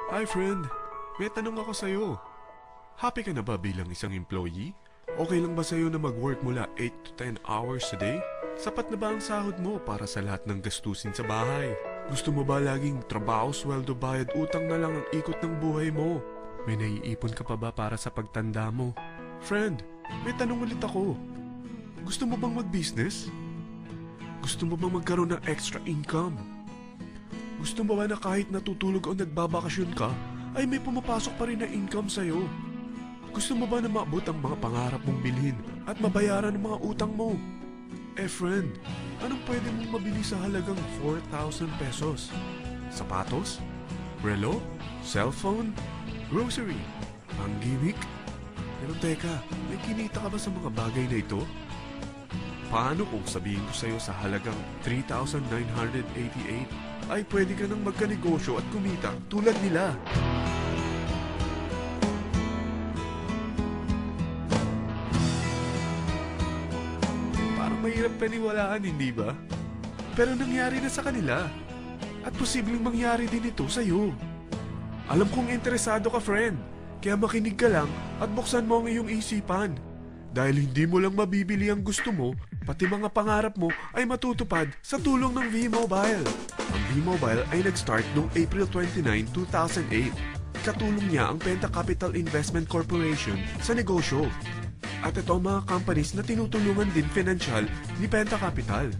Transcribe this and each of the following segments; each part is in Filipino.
Hi friend, may tanong ako sa'yo. Happy ka na ba bilang isang employee? Okay lang ba sa'yo na mag-work mula 8 to 10 hours a day? Sapat na ba ang sahod mo para sa lahat ng gastusin sa bahay? Gusto mo ba laging trabaho, sweldo, bayad, utang na lang ang ikot ng buhay mo? May naiipon ka pa ba para sa pagtanda mo? Friend, may tanong ulit ako. Gusto mo bang mag-business? Gusto mo bang magkaroon ng extra income? Gusto mo ba na kahit natutulog o nagbabakasyon ka, ay may pumapasok pa rin na income sa'yo? Gusto mo ba na maabot ang mga pangarap mong bilhin at mabayaran ang mga utang mo? Friend, anong pwede mong mabili sa halagang 4,000 pesos? Sapatos? Relo? Cellphone? Grocery? Ang gimmick? Pero teka, may kinita ka ba sa mga bagay na ito? Paano kung sabihin ko sa'yo sa halagang 3,988 ay pwede ka nang magkanegosyo at kumita tulad nila? Parang mahirap paniwalaan, hindi ba? Pero nangyari na sa kanila. At posibleng mangyari din ito sa'yo. Alam kong interesado ka, friend. Kaya makinig ka lang at buksan mo ang iyong isipan. Dahil hindi mo lang mabibili ang gusto mo, pati mga pangarap mo ay matutupad sa tulong ng V-Mobile. Ang V-Mobile ay nag-start noong April 29, 2008. Katulong niya ang Penta Capital Investment Corporation sa negosyo. At ito ang mga companies na tinutulungan din financial ni Penta Capital.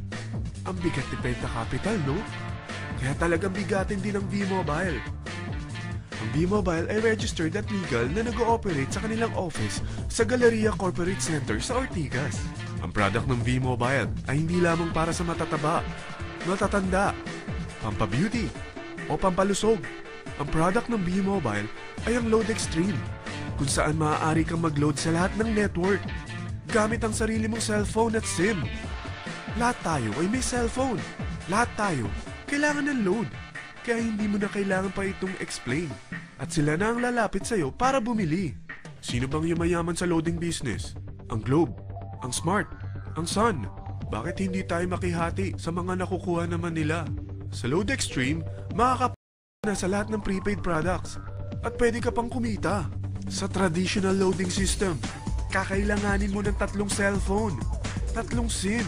Ang bigat ni Penta Capital, no? Kaya talagang bigatin din ang V-Mobile. Ang V-Mobile ay registered at legal na nag-ooperate sa kanilang office sa Galleria Corporate Center sa Ortigas. Ang product ng V-Mobile ay hindi lamang para sa matataba, matatanda, pampabeauty, o pampalusog. Ang product ng V-Mobile ay ang Load Extreme, kung saan maaari kang mag-load sa lahat ng network gamit ang sarili mong cellphone at SIM. Lahat tayo ay may cellphone. Lahat tayo kailangan ng load. Kaya hindi mo na kailangan pa itong explain. At sila na ang lalapit sa'yo para bumili. Sino bang yumayaman sa loading business? Ang Globe, ang Smart, ang Sun. Bakit hindi tayo makihati sa mga nakukuha naman nila? Sa Load Extreme, makakapagod na sa lahat ng prepaid products. At pwede ka pang kumita. Sa traditional loading system, kakailanganin mo ng 3 cellphone, 3 SIM,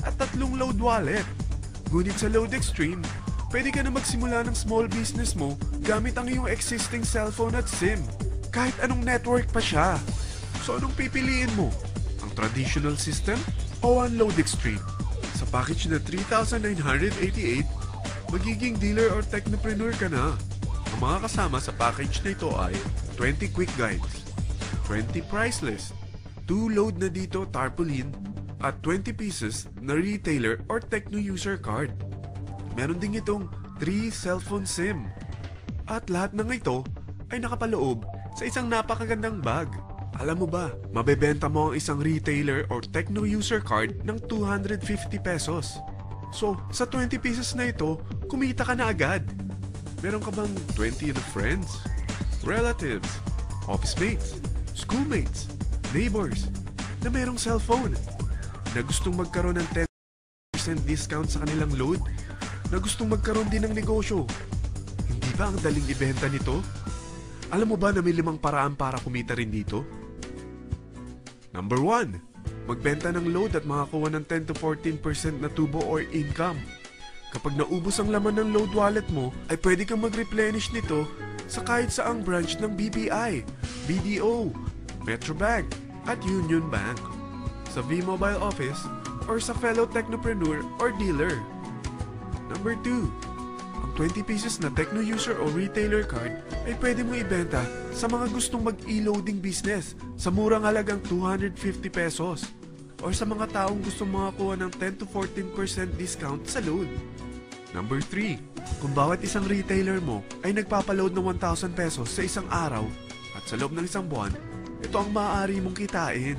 at 3 load wallet. Ngunit sa Load Extreme, pwede ka na magsimula ng small business mo gamit ang iyong existing cellphone at SIM. Kahit anong network pa siya. So anong pipiliin mo? Ang traditional system o ang Load Extreme? Sa package na 3,988, magiging dealer or technopreneur ka na. Ang mga kasama sa package na ito ay 20 quick guides, 20 price list, 2 load na dito tarpaulin, at 20 pieces na retailer or techno user card. Meron din itong 3 cellphone SIM. At lahat ng ito ay nakapaloob sa isang napakagandang bag. Alam mo ba, mabebenta mo ang isang retailer or techno user card ng 250 pesos. So, sa 20 pieces na ito, kumita ka na agad. Meron ka bang 20 na friends, relatives, office mates, schoolmates, neighbors na merong cellphone na gustong magkaroon ng 10% discount sa kanilang load? Na gustong magkaroon din ng negosyo? Hindi ba ang daling ibenta nito? Alam mo ba na may 5 paraan para kumita rin dito? Number 1, magbenta ng load at makakuha ng 10 to 14% na tubo or income. Kapag naubos ang laman ng load wallet mo, ay pwede kang mag-replenish nito sa kahit saang branch ng BPI, BDO, Metrobank, at Union Bank, sa V-Mobile office, or sa fellow technopreneur or dealer. Number 2, ang 20 pieces na techno user o retailer card ay pwede mo ibenta sa mga gustong mag-e-loading business sa murang halagang 250 pesos or sa mga taong gustong makakuha ng 10 to 14% discount sa load. Number 3, kung bawat isang retailer mo ay nagpapaload ng 1,000 pesos sa isang araw at sa loob ng isang buwan, ito ang maaari mong kitain.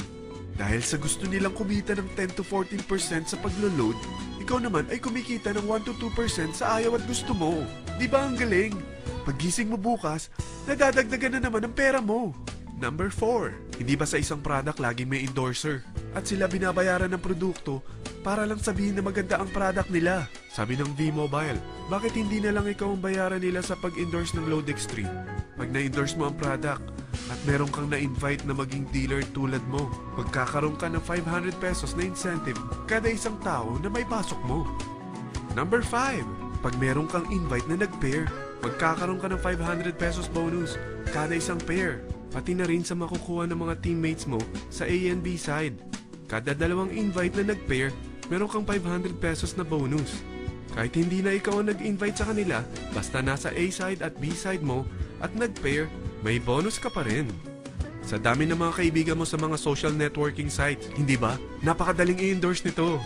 Dahil sa gusto nilang kumita ng 10 to 14% sa paglo-load, ikaw naman ay kumikita ng 1 to 2% sa ayaw at gusto mo. Di ba ang galing? Paggising mo bukas, nadadagdagan na naman ang pera mo. Number 4, hindi ba sa isang product laging may endorser? At sila binabayaran ng produkto para lang sabihin na maganda ang product nila. Sabi ng V-Mobile, bakit hindi na lang ikaw ang bayaran nila sa pag-endorse ng Load Extreme? Pag na-endorse mo ang product at meron kang na-invite na maging dealer tulad mo, magkakaroon ka ng 500 pesos na incentive kada isang tao na may pasok mo. Number 5, pag meron kang invite na nag-pair, magkakaroon ka ng 500 pesos bonus kada isang pair, pati na rin sa makukuha ng mga teammates mo sa A and B side. Kada dalawang invite na nag-pair, meron kang 500 pesos na bonus. Kahit hindi na ikaw ang nag-invite sa kanila, basta nasa A side at B side mo at nag-pair, may bonus ka pa rin. Sa dami ng mga kaibigan mo sa mga social networking sites, hindi ba? Napakadaling i-endorse nito.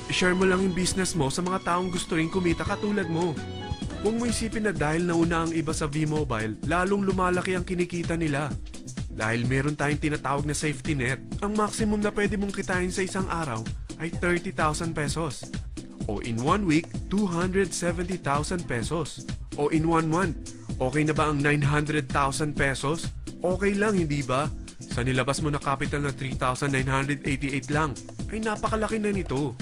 I-share mo lang yung business mo sa mga taong gusto rin kumita katulad mo. Huwag mo isipin na dahil nauna ang iba sa V-Mobile, lalong lumalaki ang kinikita nila. Dahil meron tayong tinatawag na safety net, ang maximum na pwede mong kitain sa isang araw ay 30,000 pesos. O in 1 week, 270,000 pesos. O in 1 month, okay na ba ang 900,000 pesos? Okay lang, hindi ba? Sa nilabas mo na capital na 3,988 lang, ay napakalaki na nito.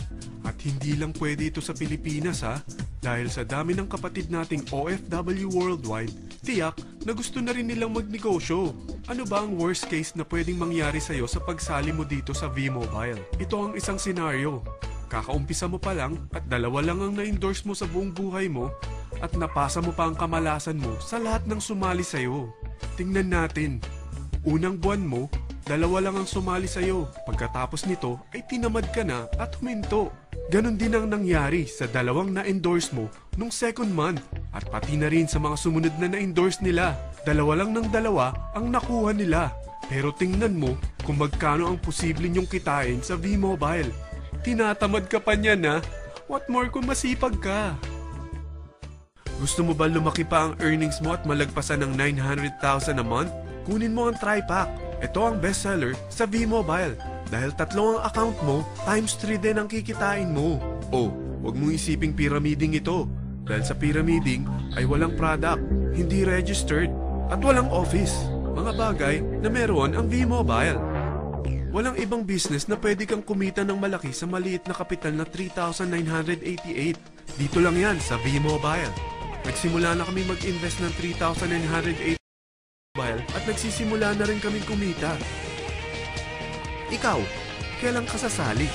At hindi lang pwede ito sa Pilipinas ha, dahil sa dami ng kapatid nating OFW worldwide, tiyak na gusto na rin nilang magnegosyo. Ano ba ang worst case na pwedeng mangyari sa'yo sa pagsali mo dito sa V-Mobile? Ito ang isang senaryo. Kakaumpisa mo pa lang at dalawa lang ang na-endorse mo sa buong buhay mo at napasa mo pa ang kamalasan mo sa lahat ng sumali sa'yo. Tingnan natin. Unang buwan mo, dalawa lang ang sumali sa'yo. Pagkatapos nito ay tinamad ka na at huminto. Ganon din ang nangyari sa dalawang na-endorse mo nung second month at pati na rin sa mga sumunod na na-endorse nila. Dalawa lang ng dalawa ang nakuha nila. Pero tingnan mo kung magkano ang posible nyong kitain sa V-Mobile. Tinatamad ka pa niya na? What more kung masipag ka? Gusto mo ba lumaki pa ang earnings mo at malagpasan ng 900,000 a month? Kunin mo ang TriPack. Ito ang bestseller sa V-Mobile. Dahil 3 ang account mo, times 3 din ang kikitain mo. Oh, huwag mong isiping pyramiding ito. Dahil sa pyramiding ay walang product, hindi registered, at walang office. Mga bagay na meron ang V-Mobile. Walang ibang business na pwede kang kumita ng malaki sa maliit na kapital na 3,988. Dito lang yan sa V-Mobile. Nagsimula na kami mag-invest ng 3,988 at nagsisimula na rin kami kumita. Ikaw, kailan ka sasali?